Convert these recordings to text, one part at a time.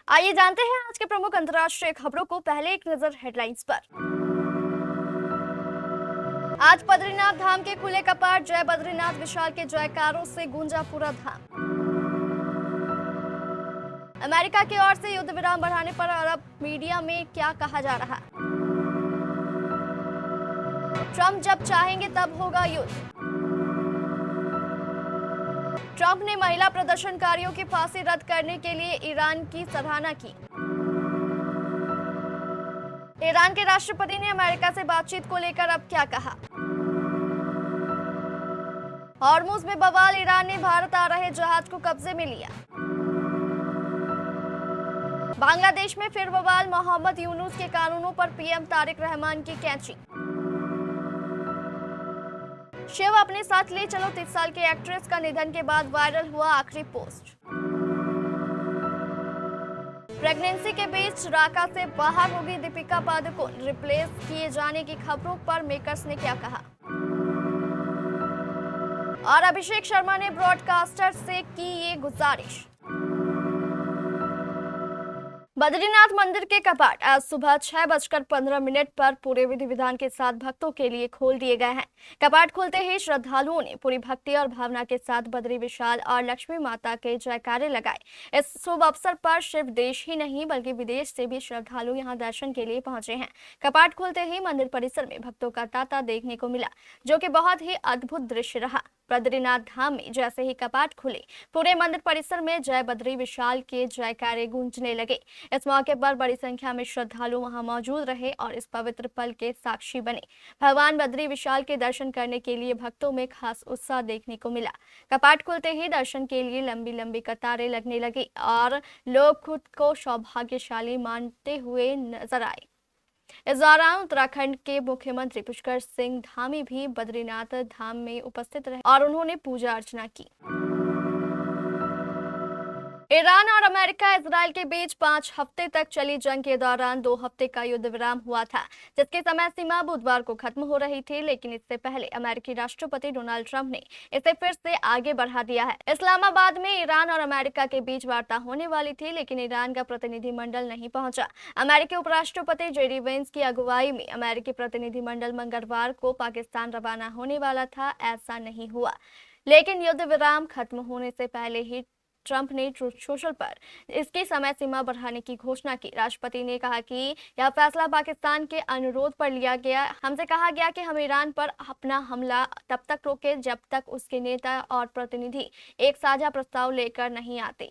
आइए जानते हैं आज के प्रमुख अंतर्राष्ट्रीय खबरों को। पहले एक नजर हेडलाइंस पर। आज बद्रीनाथ धाम के खुले कपाट, जय बद्रीनाथ विशाल के जयकारों से गूंजा पूरा धाम। अमेरिका की ओर से युद्ध विराम बढ़ाने पर अरब मीडिया में क्या कहा जा रहा? ट्रंप जब चाहेंगे तब होगा युद्ध। ट्रंप ने महिला प्रदर्शनकारियों की फांसी रद्द करने के लिए ईरान की सराहना की। ईरान के राष्ट्रपति ने अमेरिका से बातचीत को लेकर अब क्या कहा? हॉर्मुज में बवाल, ईरान ने भारत आ रहे जहाज को कब्जे में लिया। बांग्लादेश में फिर बवाल, मोहम्मद यूनुस के कानूनों पर पीएम तारिक रहमान की कैंची। शिव अपने साथ ले चलो 30 साल की एक्ट्रेस का निधन के बाद वायरल हुआ आखिरी पोस्ट। प्रेगनेंसी के बीच राका से बाहर होगी दीपिका पादुकोण, रिप्लेस किए जाने की खबरों पर मेकर्स ने क्या कहा? और अभिषेक शर्मा ने ब्रॉडकास्टर से की ये गुजारिश। बद्रीनाथ मंदिर के कपाट आज सुबह 6:15 पर पूरे विधि विधान के साथ भक्तों के लिए खोल दिए गए हैं। कपाट खुलते ही श्रद्धालुओं ने पूरी भक्ति और भावना के साथ बद्री विशाल और लक्ष्मी माता के जयकारे लगाए। इस शुभ अवसर पर सिर्फ देश ही नहीं बल्कि विदेश से भी श्रद्धालु यहां दर्शन के लिए पहुंचे हैं। कपाट खुलते ही मंदिर परिसर में भक्तों का तांता देखने को मिला, जो कि बहुत ही अद्भुत दृश्य रहा। बद्रीनाथ धाम में जैसे ही कपाट खुले, पूरे मंदिर परिसर में जय बद्री विशाल के जयकारे गूंजने लगे। इस मौके पर बड़ी संख्या में श्रद्धालु वहां मौजूद रहे और इस पवित्र पल के साक्षी बने। भगवान बद्री विशाल के दर्शन करने के लिए भक्तों में खास उत्साह देखने को मिला। कपाट खुलते ही दर्शन के लिए लंबी लंबी कतारें लगने लगी और लोग खुद को सौभाग्यशाली मानते हुए नजर आए। इस दौरान उत्तराखंड के मुख्यमंत्री पुष्कर सिंह धामी भी बद्रीनाथ धाम में उपस्थित रहे और उन्होंने पूजा अर्चना की। ईरान और अमेरिका इजराइल के बीच 5 हफ्ते तक चली जंग के दौरान 2 हफ्ते का युद्ध विराम हुआ था, जिसकी समय सीमा बुधवार को खत्म हो रही थी। लेकिन इससे पहले अमेरिकी राष्ट्रपति डोनाल्ड ट्रंप ने इसे फिर से आगे बढ़ा दिया है। इस्लामाबाद में ईरान और अमेरिका के बीच वार्ता होने वाली थी, लेकिन ईरान का प्रतिनिधिमंडल नहीं पहुंचा। अमेरिकी उपराष्ट्रपति जेडी वेंस की अगुवाई में अमेरिकी प्रतिनिधिमंडल मंगलवार को पाकिस्तान रवाना होने वाला था। ऐसा नहीं हुआ, लेकिन युद्ध विराम खत्म होने से पहले ही ट्रंप ने ट्रूथ सोशल पर इसकी समय सीमा बढ़ाने की घोषणा की। राष्ट्रपति ने कहा कि यह फैसला पाकिस्तान के अनुरोध पर लिया गया। हमसे कहा गया कि हम ईरान पर अपना हमला तब तक रोके जब तक उसके नेता और प्रतिनिधि एक साझा प्रस्ताव लेकर नहीं आते।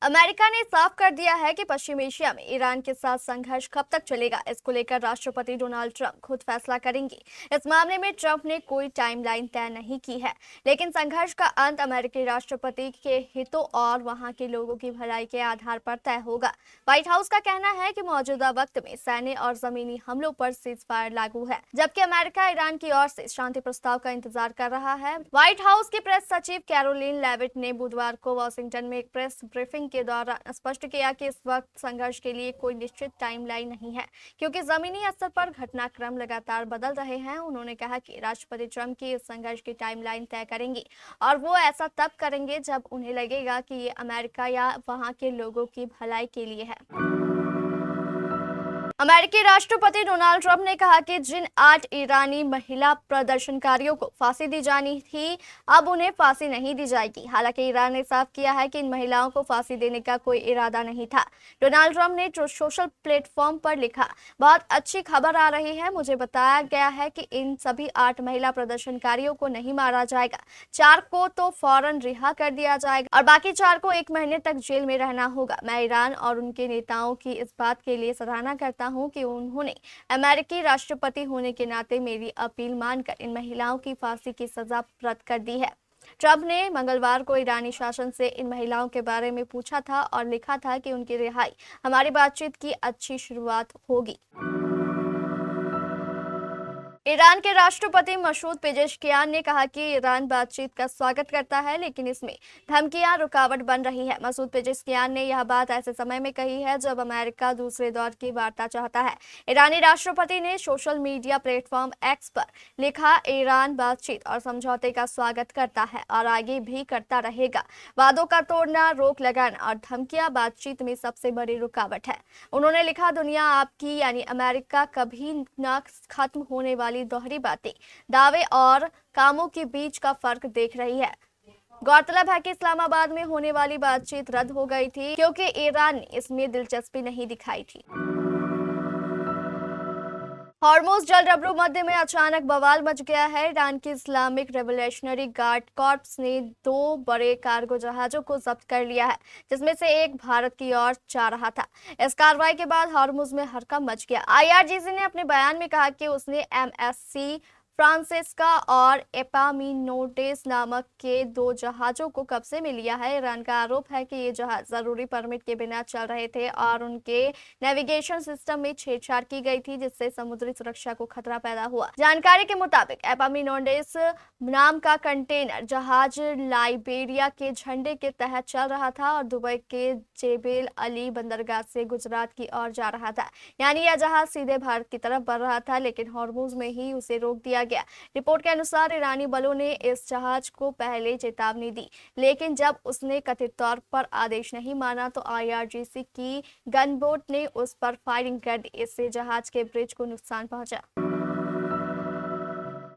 अमेरिका ने साफ कर दिया है कि पश्चिम एशिया में ईरान के साथ संघर्ष कब तक चलेगा, इसको लेकर राष्ट्रपति डोनाल्ड ट्रंप खुद फैसला करेंगे। इस मामले में ट्रंप ने कोई टाइमलाइन तय नहीं की है, लेकिन संघर्ष का अंत अमेरिकी राष्ट्रपति के हितों और वहां के लोगों की भलाई के आधार पर तय होगा। व्हाइट हाउस का कहना है कि मौजूदा वक्त में सैन्य और जमीनी हमलों पर सीज फायर लागू है, जबकि अमेरिका ईरान की ओर से शांति प्रस्ताव का इंतजार कर रहा है। व्हाइट हाउस की प्रेस सचिव कैरोलिन लेविट ने बुधवार को वाशिंगटन में एक प्रेस ब्रीफिंग के दौरान स्पष्ट किया कि इस वक्त संघर्ष के लिए कोई निश्चित टाइमलाइन नहीं है, क्योंकि जमीनी स्तर पर घटनाक्रम लगातार बदल रहे हैं। उन्होंने कहा कि राष्ट्रपति ट्रंप की इस संघर्ष की टाइमलाइन तय करेंगे और वो ऐसा तब करेंगे जब उन्हें लगेगा कि ये अमेरिका या वहां के लोगों की भलाई के लिए है। अमेरिकी राष्ट्रपति डोनाल्ड ट्रंप ने कहा कि जिन 8 ईरानी महिला प्रदर्शनकारियों को फांसी दी जानी थी, अब उन्हें फांसी नहीं दी जाएगी। हालांकि ईरान ने साफ किया है कि इन महिलाओं को फांसी देने का कोई इरादा नहीं था। डोनाल्ड ट्रंप ने सोशल प्लेटफॉर्म पर लिखा, बहुत अच्छी खबर आ रही है, मुझे बताया गया है कि इन सभी 8 महिला प्रदर्शनकारियों को नहीं मारा जाएगा। 4 को तो फौरन रिहा कर दिया जाएगा और बाकी 4 को 1 महीने तक जेल में रहना होगा। मैं ईरान और उनके नेताओं की इस बात के लिए सराहना करता हूं कि उन्होंने अमेरिकी राष्ट्रपति होने के नाते मेरी अपील मानकर इन महिलाओं की फांसी की सजा रद्द कर दी है। ट्रंप ने मंगलवार को ईरानी शासन से इन महिलाओं के बारे में पूछा था और लिखा था कि उनकी रिहाई हमारी बातचीत की अच्छी शुरुआत होगी। ईरान के राष्ट्रपति मसूद पेजेश्कियान ने कहा कि ईरान बातचीत का स्वागत करता है, लेकिन इसमें धमकियां रुकावट बन रही है। मसूद पेजेश्कियान ने यह बात ऐसे समय में कही है जब अमेरिका दूसरे दौर की वार्ता चाहता है। ईरानी राष्ट्रपति ने सोशल मीडिया प्लेटफॉर्म एक्स पर लिखा, ईरान बातचीत और समझौते का स्वागत करता है और आगे भी करता रहेगा। वादों का तोड़ना, रोक लगाना और धमकियां बातचीत में सबसे बड़ी रुकावट है। उन्होंने लिखा, दुनिया आपकी यानी अमेरिका कभी न खत्म होने वाली दोहरी बातें, दावे और कामों के बीच का फर्क देख रही है। गौरतलब है कि इस्लामाबाद में होने वाली बातचीत रद्द हो गई थी क्योंकि ईरान ने इसमें दिलचस्पी नहीं दिखाई थी। हॉर्मुज़ जलडब्रू मध्य में अचानक बवाल मच गया है। ईरान की इस्लामिक रेवोल्यूशनरी गार्ड कॉर्प्स ने 2 बड़े कार्गो जहाजों को जब्त कर लिया है, जिसमें से एक भारत की ओर जा रहा था। इस कार्रवाई के बाद हॉर्मुज़ में हड़कंप मच गया। आईआरजीसी ने अपने बयान में कहा कि उसने एमएससी फ्रांसिस्का और एपामिनोडेस नामक के 2 जहाजों को कब्जे में लिया है। ईरान का आरोप है कि ये जहाज जरूरी परमिट के बिना चल रहे थे और उनके नेविगेशन सिस्टम में छेड़छाड़ की गई थी, जिससे समुद्री सुरक्षा को खतरा पैदा हुआ। जानकारी के मुताबिक एपामिनोडेस नाम का कंटेनर जहाज लाइबेरिया के झंडे के तहत चल रहा था और दुबई के जेबेल अली बंदरगाह से गुजरात की ओर जा रहा था। यानी यह जहाज सीधे भारत की तरफ बढ़ रहा था, लेकिन हॉर्मुज़ में ही उसे रोक दिया गया। रिपोर्ट के अनुसार ईरानी बलों ने इस जहाज को पहले चेतावनी दी, लेकिन जब उसने कथित तौर पर आदेश नहीं माना तो आईआरजीसी की गनबोट ने उस पर फायरिंग कर दी। इससे जहाज के ब्रिज को नुकसान पहुंचा।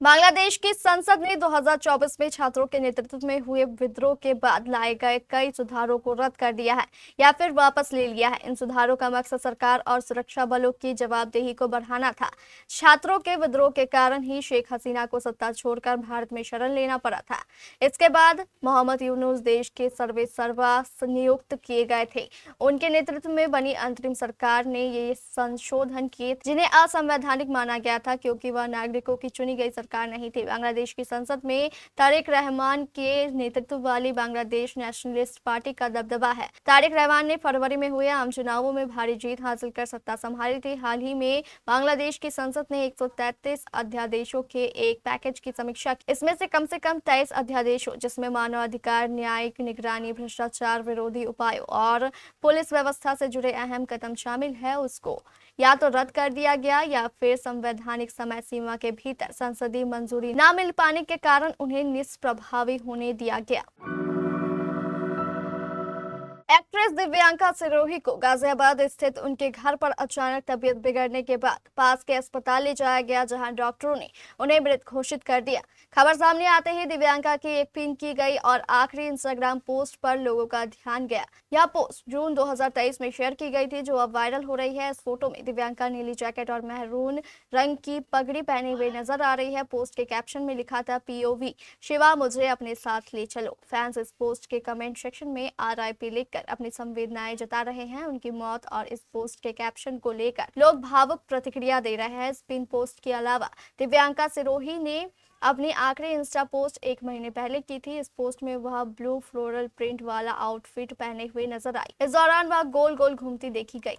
बांग्लादेश की संसद ने 2024 में छात्रों के नेतृत्व में हुए विद्रोह के बाद लाए गए कई सुधारों को रद्द कर दिया है या फिर वापस ले लिया है। इन सुधारों का मकसद सरकार और सुरक्षा बलों की जवाबदेही को बढ़ाना था। छात्रों के विद्रोह के कारण ही शेख हसीना को सत्ता छोड़कर भारत में शरण लेना पड़ा था। इसके बाद मोहम्मद यूनुस देश के सर्वेसर्वा नियुक्त किए गए थे। उनके नेतृत्व में बनी अंतरिम सरकार ने ये संशोधन किए जिन्हें असंवैधानिक माना गया था, क्योंकि वह नागरिकों की चुनी गई सरकार नहीं थी। बांग्लादेश की संसद में तारिक रहमान के नेतृत्व वाली बांग्लादेश नेशनलिस्ट पार्टी का दबदबा है। तारिक रहमान ने फरवरी में हुए आम चुनावों में भारी जीत हासिल कर सत्ता संभाली थी। हाल ही में बांग्लादेश की संसद ने 133 अध्यादेशों के एक पैकेज की समीक्षा की। इसमें से कम 23 अध्यादेशों, जिसमें मानवाधिकार, न्यायिक निगरानी, भ्रष्टाचार विरोधी उपायों और पुलिस व्यवस्था से जुड़े अहम कदम शामिल है, उसको या तो रद्द कर दिया गया या फिर संवैधानिक समय सीमा के भीतर संसदीय मंजूरी न मिल पाने के कारण उन्हें निष्प्रभावी होने दिया गया। एक्ट्रेस दिव्यांका सिरोही को गाजियाबाद स्थित उनके घर पर अचानक तबीयत बिगड़ने के बाद पास के अस्पताल ले जाया गया, जहां डॉक्टरों ने उन्हें मृत घोषित कर दिया। खबर सामने आते ही दिव्यांका की एक पिन की गई और आखिरी इंस्टाग्राम पोस्ट पर लोगों का ध्यान गया। यह पोस्ट जून 2023 में शेयर की गई थी, जो अब वायरल हो रही है। इस फोटो में दिव्यांका नीली जैकेट और मेहरून रंग की पगड़ी पहने हुए नजर आ रही है। पोस्ट के कैप्शन में लिखा था, POV शिवा, मुझे अपने साथ ले चलो। फैंस इस पोस्ट के कमेंट सेक्शन में RIP लिखकर अपनी संवेदनाएं जता रहे हैं। उनकी मौत और इस पोस्ट के कैप्शन को लेकर लोग भावुक प्रतिक्रिया दे रहे हैं। स्पिन पोस्ट के अलावा दिव्यांका सिरोही ने अपनी आखिरी इंस्टा पोस्ट 1 महीने पहले की थी। इस पोस्ट में वह ब्लू फ्लोरल प्रिंट वाला आउटफिट पहने हुए नजर आई। इस दौरान वह गोल गोल घूमती देखी गई।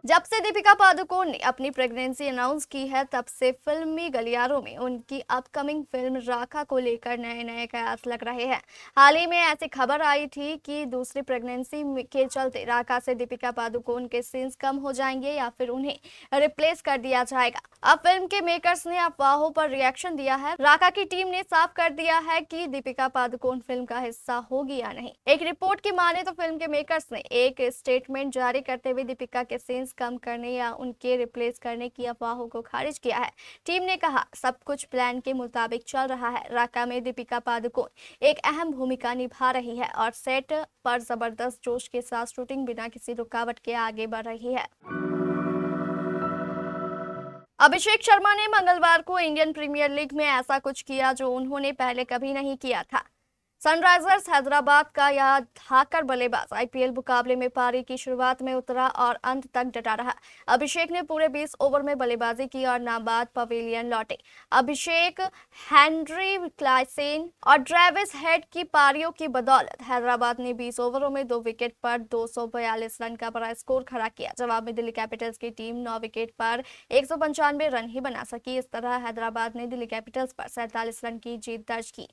जब से दीपिका पादुकोण ने अपनी प्रेगनेंसी अनाउंस की है, तब से फिल्मी गलियारों में उनकी अपकमिंग फिल्म राखा को लेकर नए नए कयास लग रहे हैं। हाल ही में ऐसी खबर आई थी कि दूसरी प्रेगनेंसी के चलते राखा से दीपिका पादुकोण के सीन्स कम हो जाएंगे या फिर उन्हें रिप्लेस कर दिया जाएगा। अब फिल्म के मेकर्स ने अफवाहों पर रिएक्शन दिया है। राखा की टीम ने साफ कर दिया है कि दीपिका पादुकोण फिल्म का हिस्सा होगी या नहीं। एक रिपोर्ट की माने तो फिल्म के मेकर्स ने एक स्टेटमेंट जारी करते हुए दीपिका के सीन्स कम करने या उनके रिप्लेस करने की अफवाहों को खारिज किया है। टीम ने कहा, सब कुछ प्लान के मुताबिक चल रहा है। राका में दीपिका पादुकोण एक अहम भूमिका निभा रही है और सेट पर जबरदस्त जोश के साथ शूटिंग बिना किसी रुकावट के आगे बढ़ रही है। अभिषेक शर्मा ने मंगलवार को इंडियन प्रीमियर लीग में ऐसा कुछ किया जो उन्होंने पहले कभी नहीं किया था। सनराइजर्स हैदराबाद का यह धाकड़ बल्लेबाज आईपीएल मुकाबले में पारी की शुरुआत में उतरा और अंत तक डटा रहा। अभिषेक ने पूरे 20 ओवर में बल्लेबाजी की और नाबाद पवेलियन लौटे। अभिषेक, हेनरी क्लासेन और ट्रेविस हेड की पारियों की बदौलत हैदराबाद ने 20 ओवरों में 2 विकेट पर 242 रन का बड़ा स्कोर खड़ा किया। जवाब में दिल्ली कैपिटल्स की टीम 9 विकेट पर 195 रन ही बना सकी। इस तरह हैदराबाद ने दिल्ली कैपिटल्स पर 47 रन की जीत दर्ज की।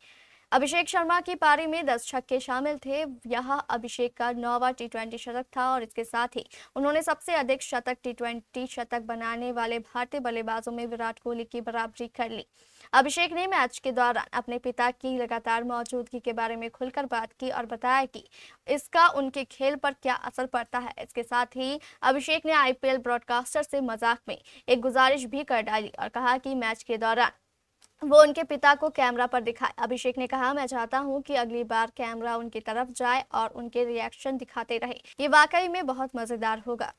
अभिषेक शर्मा की पारी में 10 छक्के शामिल थे। यह अभिषेक का 9वां टी20 शतक था और इसके साथ ही उन्होंने सबसे अधिक शतक टी20 शतक बनाने वाले भारतीय बल्लेबाजों में विराट कोहली की बराबरी कर ली। अभिषेक ने मैच के दौरान अपने पिता की लगातार मौजूदगी के बारे में खुलकर बात की और बताया कि इसका उनके खेल पर क्या असर पड़ता है। इसके साथ ही अभिषेक ने आईपीएल ब्रॉडकास्टर से मजाक में एक गुजारिश भी कर डाली और कहा कि मैच के दौरान वो उनके पिता को कैमरा पर दिखाए। अभिषेक ने कहा, मैं चाहता हूं कि अगली बार कैमरा उनकी तरफ जाए और उनके रिएक्शन दिखाते रहे। ये वाकई में बहुत मजेदार होगा।